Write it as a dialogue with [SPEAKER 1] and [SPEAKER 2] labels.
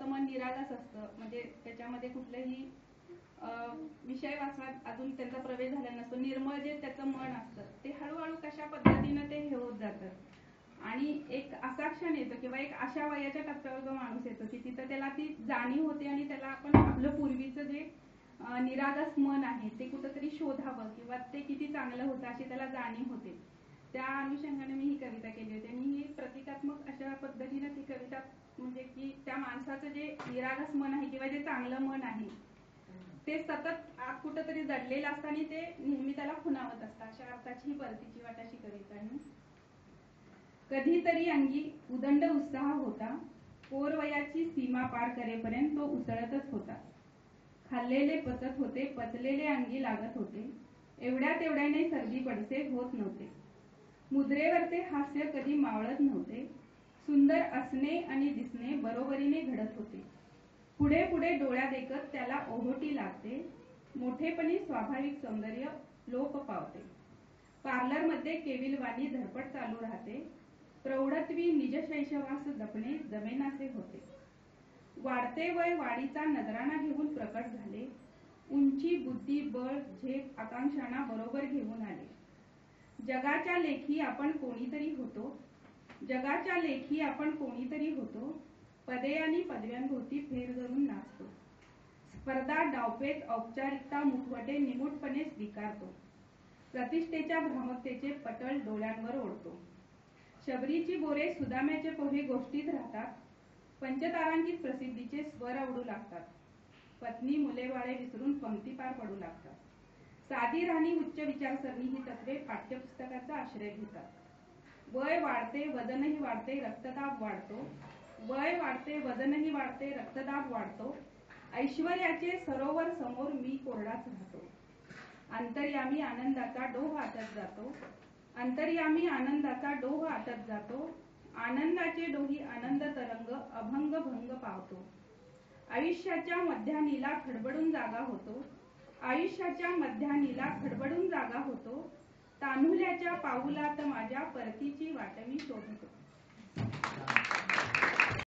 [SPEAKER 1] मुलाचं मन निरागस असतं, म्हणजे त्याच्यामध्ये कुठलेही विषय वाचनात अजून त्यांचा प्रवेश झाला नसतो, निर्मळ जे त्याचं मन असतं ते हळूहळू कशा पद्धतीनं ते हे होत जातं। आणि एक असा क्षण येतो किंवा एक अशा वयाच्या टप्प्यावर जो माणूस येतो की तिथं त्याला ती जाणीव होते आणि त्याला आपण आपलं पूर्वीचं जे निरागस मन आहे ते कुठंतरी शोधावं किंवा ते किती चांगलं होतं अशी त्याला जाणीव होते। त्या अनुषंगाने मी ही कविता केली होती। मी ही प्रतिकात्मक अशा पद्धतीने ती कविता म्हणजे की त्या माणसाचं जे निरागस मन आहे किंवा जे चांगलं मन आहे ते सतत आत कुठंतरी दडलेलं असतं आणि ते नेहमी त्याला खुणावत असतं, अशा अर्थाची ही परतीची वाट अशी कविता आहे। कधीतरी अंगी उदंड उत्साह होता, पोरवयाची सीमा पार करेपर्यंत तो उसळतच होता। खाल्लेले पचत होते, पचलेले अंगी लागत होते, एवढ्या तेवढ्याने सर्दी पडसे होत नव्हते। मुद्रेवरचे हास्य कधी मावळत नव्हते, सुंदर असणे आणि दिसणे बरोबरीने घडत होते। पुढे पुढे डोळ्या देखत त्याला ओहोटी लागते, मोठेपणी स्वाभाविक सौंदर्य लोप पावते। पार्लरमध्ये केविलवाणी धडपड चालू राहते, प्रौढत्वी निज शैशवास जपणे जमेनासे होते। वाढते वय वाढीचा नजराणा घेऊन प्रकट झाले, उंची बुद्धी बळ झेप आकांक्षांना बरोबर घेऊन आले। जगाच्या लेखी आपण कोणीतरी होतो, जगाच्या लेखी आपण कोणीतरी होतो, पदे आणि पदव्यांभोवती फेर धरून नाचतो। स्पर्धा डावपेच औपचारिकता मुखवटे निमूटपणे स्वीकारतो, प्रतिष्ठेच्या भ्रामकतेचे पटल डोळ्यांवर ओढतो। शबरीची बोरे सुदाम्याचे पोहे गोष्टीत राहतात, पंचतारांकित प्रसिद्धीचे स्वर आवडू लागतात। पत्नी मुले बाळे विसरून पंक्ती पार पडू लागतात। साधी राहणी उच्च विचारसरणी ही तत्वे पाठ्यपुस्तकाचा आश्रय घेतात। वय वाढते वजनही वाढते रक्तदाब वाढतो, वय वाढते वजनही वाढते रक्तदाब वाढतो, ऐश्वर्याचे सरोवर समोर मी कोरडाच राहतो। अंतर्यामी आनंदाचा डोह आटत जातो, अंतर्यामी आनंदाचा डोह आटत जातो, आनंदाचे डोही आनंद तरंग अभंग भंग पावतो। आयुष्याच्या मध्यानीला खडबडून जागा होतो, आयुष्याच्या मध्यानीला खडबडून जागा होतो, तान्हुल्याच्या पाऊलात माझ्या परतीची वाट मी शोधतो।